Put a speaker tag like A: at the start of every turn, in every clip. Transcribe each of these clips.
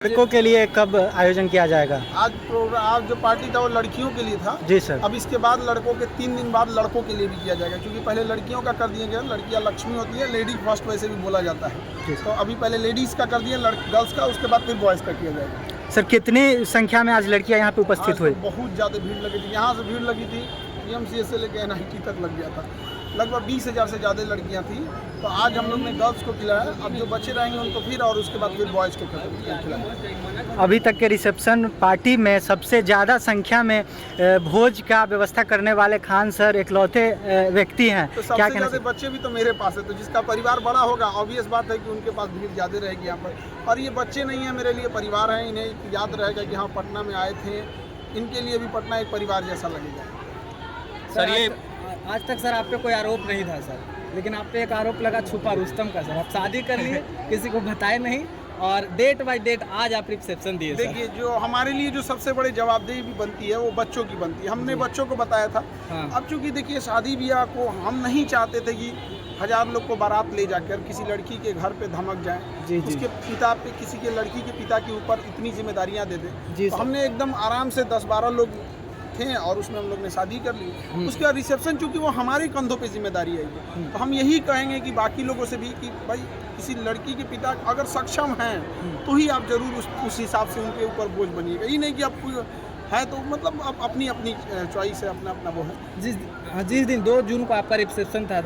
A: लड़कों के लिए कब आयोजन किया जाएगा?
B: आज प्रोग्राम, आज जो पार्टी था वो लड़कियों के लिए था।
A: जी सर।
B: अब इसके बाद लड़कों के 3 दिन बाद लड़कों के लिए भी किया जाएगा, क्योंकि पहले लड़कियों का कर दिया गया। लड़कियां लक्ष्मी होती है, लेडीज फर्स्ट वैसे भी बोला जाता है। तो अभी पहले लेडीज़ का कर दिया, गर्ल्स का, उसके बाद फिर बॉयज़ का किया जाएगा।
A: सर कितनी संख्या में आज लड़कियां यहाँ पे उपस्थित हुई?
B: बहुत ज़्यादा भीड़ लगी थी। यहाँ से भीड़ लगी थी, PMCS से लेकर NIT तक लग गया था। लगभग 20,000 से ज़्यादा लड़कियाँ थी। तो आज हम लोग ने गर्ल्स को खिलाया, अब जो बच्चे रहेंगे उनको फिर, और उसके बाद फिर बॉयज़ को खिलाया।
A: अभी तक के रिसेप्शन पार्टी में सबसे ज़्यादा संख्या में भोज का व्यवस्था करने वाले खान सर इकलौते व्यक्ति हैं।
B: तो सबसे ज़्यादा बच्चे भी तो मेरे पास है, तो जिसका परिवार बड़ा होगा ऑब्वियस बात है कि उनके पास भीड़ ज़्यादा रहेगी यहाँ पर। और ये बच्चे नहीं हैं, मेरे लिए परिवार है। इन्हें याद रहेगा कि हाँ पटना में आए थे। इनके लिए भी पटना एक परिवार जैसा लगेगा।
C: सर ये आज तक सर आप पे कोई आरोप नहीं था सर, लेकिन आप पे एक आरोप लगा छुपा रुस्तम का। सर आप शादी कर लिए, किसी को बताए नहीं, और डेट बाय डेट आज आप रिसेप्शन दिए।
B: देखिए, जो हमारे लिए जो सबसे बड़ी जवाबदेही भी बनती है वो बच्चों की बनती है। हमने बच्चों को बताया था। अब चूंकि देखिए, शादी ब्याह को हम नहीं चाहते थे कि 1000 लोग को बारात ले जाकर किसी लड़की के घर पे धमक जाए, उसके पिता पे, किसी के लड़की के पिता के ऊपर इतनी जिम्मेदारियां दे दे। तो हमने एकदम आराम से 10-12 लोग थे और उसमें हम लोग ने शादी कर ली। उसके बाद रिसेप्शन, चूंकि वो हमारे कंधों पे जिम्मेदारी है, तो हम यही कहेंगे कि बाकी लोगों से भी कि भाई किसी लड़की के पिता अगर सक्षम हैं तो ही आप जरूर उस हिसाब से उनके ऊपर बोझ बनिएगा। ये नहीं कि आप है तो मतलब आप अपनी चॉइस है, अपना अपना वो है।
C: जिस दिन 2 जून को आपका रिसेप्शन था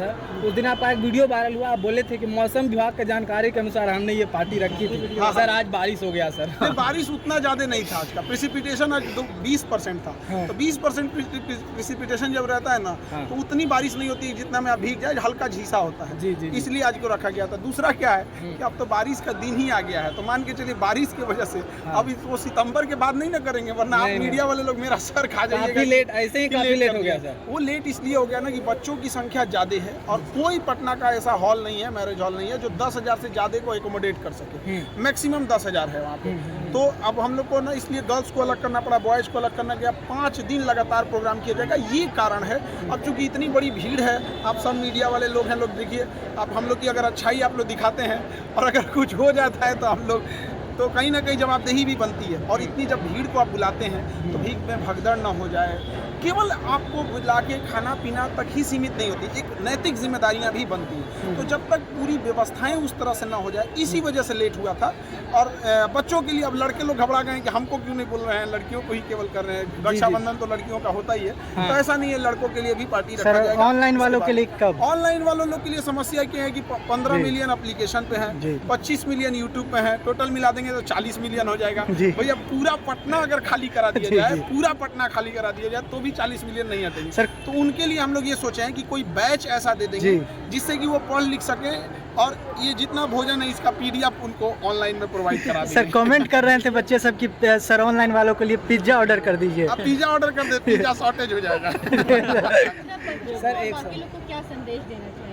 C: उस दिन आपका एक वीडियो वायरल हुआ। आप बोले थे कि मौसम विभाग की जानकारी के अनुसार हमने ये पार्टी रखी थी। हाँ, सर आज बारिश हो गया सर।
B: बारिश उतना ज़्यादा नहीं था। आज का प्रेसिपिटेशन आज 20% था। तो 20% प्रेसिपिटेशन जब रहता है ना, तो उतनी बारिश नहीं होती जितना में आप भीग जाए, हल्का झीसा होता है। इसलिए आज को रखा गया था। दूसरा क्या है कि अब तो बारिश का दिन ही आ गया है, तो मान के चलिए बारिश की वजह से अब इसको सितंबर के बाद नहीं ना करेंगे, वरना आप मीडिया वाले लोग मेरा सर खा जाइएगा।
C: काफी लेट, ऐसे ही काफी लेट हो गया सर।
B: वो लेट इसलिए हो गया ना कि बच्चों की संख्या ज़्यादा है और कोई पटना का ऐसा हॉल नहीं है, मैरिज हॉल नहीं है, जो 10,000 से ज़्यादा को एकोमोडेट कर सके। मैक्सिमम 10,000 है वहाँ पे। तो अब हम लोग को ना इसलिए गर्ल्स को अलग करना पड़ा, बॉयज़ को अलग करना गया। 5 दिन लगातार प्रोग्राम किया जाएगा। ये कारण है। अब चूंकि इतनी बड़ी भीड़ है, आप सब मीडिया वाले लोग हैं, लोग देखिए, आप हम लोग की अगर अच्छाई आप लोग दिखाते हैं और अगर कुछ हो जाता है तो हम लोग तो कहीं ना कहीं जवाबदेही भी बनती है। और इतनी जब भीड़ को आप बुलाते हैं तो भीड़ में भगदड़ ना हो जाए। केवल आपको बुला के खाना पीना तक ही सीमित नहीं होती, एक नैतिक जिम्मेदारियां भी बनती हैं। तो जब तक पूरी व्यवस्थाएं उस तरह से ना हो जाए, इसी वजह से लेट हुआ था। और बच्चों के लिए अब लड़के लोग घबरा गए कि हमको क्यों नहीं बोल रहे हैं, लड़कियों को ही केवल कर रहे हैं। रक्षाबंधन तो लड़कियों का होता ही है। तो ऐसा नहीं है, लड़कों के लिए भी पार्टी रखा जाएगा।
A: ऑनलाइन वालों के लिए कब?
B: ऑनलाइन वालों के लिए समस्या क्या है कि 15 मिलियन एप्लीकेशन पे है, 25 मिलियन यूट्यूब पे है। टोटल मिला देंगे तो 40 मिलियन हो जाएगा। भैया पूरा पटना अगर खाली करा दिया जाए, पूरा पटना खाली करा दिया जाए तो भी 40 मिलियन नहीं आते सर। तो उनके लिए हम लोग ये सोचे हैं कि कोई बैच ऐसा दे देंगे जिससे कि वो पढ़ लिख सके, और ये जितना भोजन है इसका PDF उनको ऑनलाइन में प्रोवाइड करा देंगे।
A: सर कमेंट कर रहे थे बच्चे सब कि सर ऑनलाइन वालों के लिए पिज्जा ऑर्डर कर दीजिए।
B: अब पिज्जा ऑर्डर कर दे, पिज्जा शॉर्टेज हो जाएगा।
C: सर एक
D: बाकी लोग को क्या संदेश देना चाहेंगे?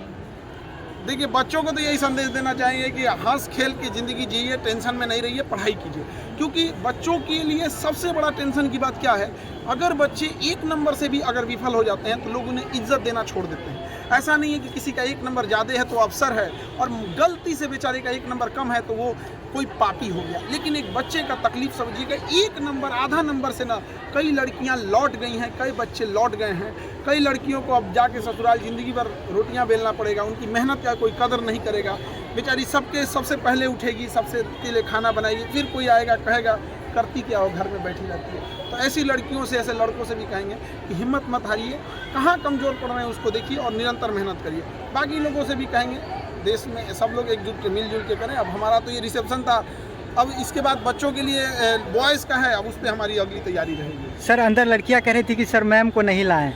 B: देखिए, बच्चों को तो यही संदेश देना चाहेंगे कि हंस खेल की ज़िंदगी जिए, टेंशन में नहीं रहिए, पढ़ाई कीजिए। क्योंकि बच्चों के लिए सबसे बड़ा टेंशन की बात क्या है, अगर बच्चे 1 नंबर से भी अगर विफल हो जाते हैं तो लोग उन्हें इज्जत देना छोड़ देते हैं। ऐसा नहीं है कि किसी का 1 नंबर ज़्यादा है तो अफसर है, और गलती से बेचारे का 1 नंबर कम है तो वो कोई पापी हो गया। लेकिन एक बच्चे का तकलीफ समझिएगा, 1 नंबर, आधा नंबर से ना कई लड़कियां लौट गई हैं, कई बच्चे लौट गए हैं। कई लड़कियों को अब जाके ससुराल ज़िंदगी भर रोटियां बेलना पड़ेगा। उनकी मेहनत का कोई कदर नहीं करेगा। बेचारी सबसे पहले उठेगी, सबसे के लिए खाना बनाएगी, फिर कोई आएगा कहेगा करती क्या हो, घर में बैठी रहती है। तो ऐसी लड़कियों से, ऐसे लड़कों से भी कहेंगे कि हिम्मत मत हारिए, कहाँ कमज़ोर पड़ रहे हैं उसको देखिए और निरंतर मेहनत करिए। बाकी लोगों से भी कहेंगे, देश में सब लोग एकजुट के मिलजुल के करें। अब हमारा तो ये रिसेप्शन था, अब इसके बाद बच्चों के लिए बॉयज़ का है, अब उस पर हमारी अगली तैयारी रहेगी।
A: सर अंदर लड़कियां कह रही थी कि सर मैम को नहीं लाएं।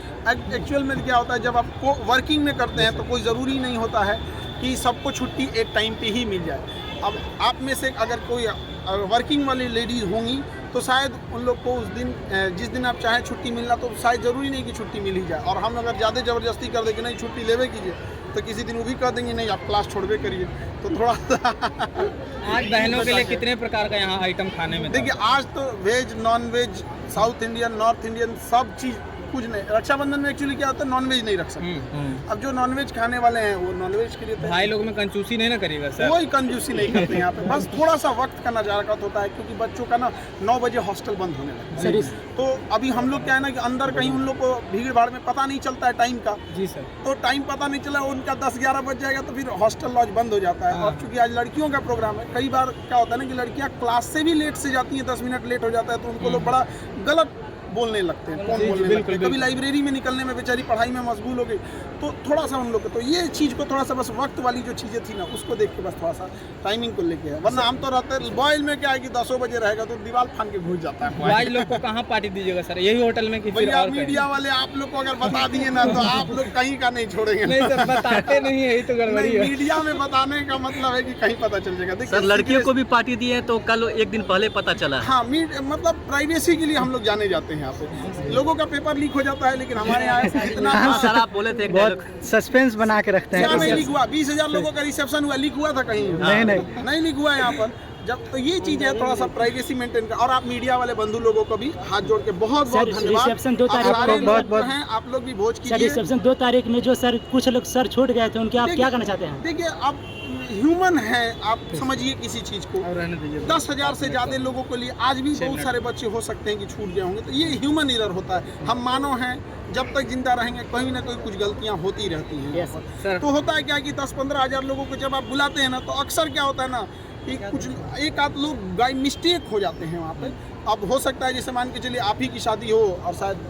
B: एक्चुअल में क्या होता है, जब आप वर्किंग में करते हैं तो कोई ज़रूरी नहीं होता है कि सबको छुट्टी एक टाइम पे ही मिल जाए। अब आप में से अगर कोई वर्किंग वाली लेडीज़ होंगी तो शायद उन लोग को उस दिन, जिस दिन आप चाहें छुट्टी मिलना, तो शायद ज़रूरी नहीं कि छुट्टी मिल ही जाए। और हम अगर ज़्यादा ज़बरदस्ती कर दें कि नहीं छुट्टी लेवे कीजिए, तो किसी दिन वो भी कह देंगे नहीं आप क्लास छोड़वे करिए। तो थोड़ा
C: आज बहनों के लिए कितने प्रकार का यहाँ आइटम खाने में?
B: देखिए, आज तो veg, non veg, south Indian, north Indian सब चीज़ कुछ नहीं, रक्षाबंधन में एक्चुअली क्या होता है, नॉनवेज नहीं रख सकते। अब जो नॉनवेज खाने वाले हैं वो नॉनवेज के लिए
C: भाई लोग में कंजूसी नहीं ना करिएगा सर।
B: कोई कंजूसी नहीं करते हैं यहाँ पे, बस थोड़ा सा वक्त का नजारत होता है, क्योंकि बच्चों का ना 9 बजे हॉस्टल बंद होने लगता है। तो अभी हम लोग क्या है ना कि अंदर कहीं उन लोग को भीड़ भाड़ में पता नहीं चलता है टाइम का।
C: जी सर।
B: तो टाइम पता नहीं चला, उनका 10-11 बज जाएगा तो फिर हॉस्टल लॉज बंद हो जाता है। और चूंकि आज लड़कियों का प्रोग्राम है, कई बार क्या होता है ना कि लड़कियां क्लास से भी लेट से जाती हैं, 10 मिनट लेट हो जाता है तो उनको लोग बड़ा गलत बोलने लगते हैं, कौन बोलने लगते हैं। कभी लाइब्रेरी में निकलने में बेचारी पढ़ाई में मशगूल हो गई, तो थोड़ा सा उन लोग को तो ये चीज़ को थोड़ा सा बस वक्त वाली जो चीज़ें थी ना उसको देख के बस थोड़ा सा टाइमिंग को लेके है। वरना हम तो रहते बॉयल में क्या है कि 10 बजे रहेगा तो दीवार फान के घुस जाता है।
C: भाई लोग को कहाँ पार्टी दीजिएगा सर, यही होटल में कि फिर
B: भैया
C: और कहीं?
B: मीडिया वाले आप लोग को अगर बता दिए ना तो आप लोग कहीं का नहीं छोड़ेंगे।
C: नहीं सर, बताते नहीं है, यही तो गड़बड़ी
B: नहीं,
C: है।
B: मीडिया में बताने का मतलब है कि कहीं पता चल जाएगा। देखिए,
E: सर लड़कियों को भी पार्टी दी है तो कल एक दिन पहले पता चला।
B: हाँ, मतलब प्राइवेसी के लिए हम लोग जाने जाते हैं यहाँ पे। लोगों का पेपर लीक हो जाता है, लेकिन हमारे यहाँ इतना
E: सर आप बोले थे एक
A: बहुत
E: डायलॉग।
A: सस्पेंस बना के रखते
B: क्या
A: हैं।
B: नहीं लीक हुआ? 20,000 लोगों का रिसेप्शन हुआ, लीक हुआ था कहीं? नहीं लीक हुआ यहाँ पर। जब तो ये चीज है, थोड़ा सा प्राइवेसी मेंटेन कर। और आप मीडिया वाले बंधु लोगों को भी हाथ जोड़ के बहुत बहुत धन्यवाद।
F: रिसेप्शन 2 तारीख
B: आप सारे
A: को बहुत-
B: लोग जो हैं, आप लोग भी भोज
F: सर
B: कीजिए।
F: रिसेप्शन 2 तारीख में जो सर कुछ लोग सर छूट गए थे उनके आप क्या कहना चाहते हैं?
B: देखिए, आप ह्यूमन है, आप समझिए किसी चीज को। 10,000 से ज्यादा लोगों के लिए आज भी बहुत सारे बच्चे हो सकते हैं कि छूट गए होंगे, तो ये ह्यूमन एरर होता है। हम मानव हैं, जब तक जिंदा रहेंगे कहीं ना कहीं कुछ गलतियां होती रहती हैं।
C: सर
B: तो होता है क्या कि 10-15 हज़ार लोगों को जब आप बुलाते हैं ना, तो अक्सर क्या होता है ना कि कुछ एक आध लोग बाई मिस्टेक हो जाते हैं वहाँ पे। अब हो सकता है जैसे मान के चलिए आप ही की शादी हो और शायद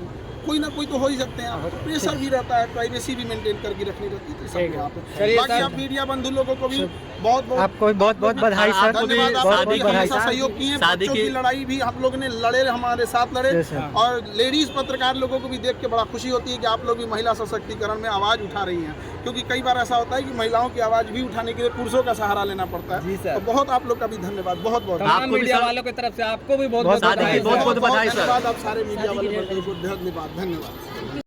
B: कोई ना कोई तो हो ही सकते हैं। आप प्रेशर भी रहता है, प्राइवेसी भी मेंटेन करके रखनी रहती है, तो सब यहाँ पे।
C: चलिए
B: बाकी
C: सर।
B: आप मीडिया बंधु लोगों को भी बहुत बहुत
A: आपको बहुत बहुत बधाई सर,
E: आपको भी
B: धन्यवाद। आप
A: बहुत
B: लोग
A: बहुत
B: भी
A: बधाई
B: हमेशा सहयोग किए हैं।
E: शादी
B: बच्चों की
E: की-
B: लड़ाई भी हम लोगों ने लड़े, हमारे साथ लड़े।
A: Yes, sir.
B: और लेडीज पत्रकार लोगों को भी देख के बड़ा खुशी होती है कि आप लोग भी महिला सशक्तिकरण में आवाज़ उठा रही हैं। क्योंकि कई बार ऐसा होता है कि महिलाओं की आवाज़ भी उठाने के लिए पुरुषों का सहारा लेना पड़ता
C: जी,
B: है।
C: सर।
B: तो बहुत आप लोग का भी धन्यवाद, बहुत बहुत
C: तमाम
E: आपको भी
C: मीडिया
E: सर-
C: वालों की तरफ से आपको भी बहुत
A: बहुत
C: बहुत
E: शादी की
C: बधाई।
E: बहुत बहुत बधाई सर।
B: धन्यवाद। आप सारे मीडिया वाले को धन्यवाद।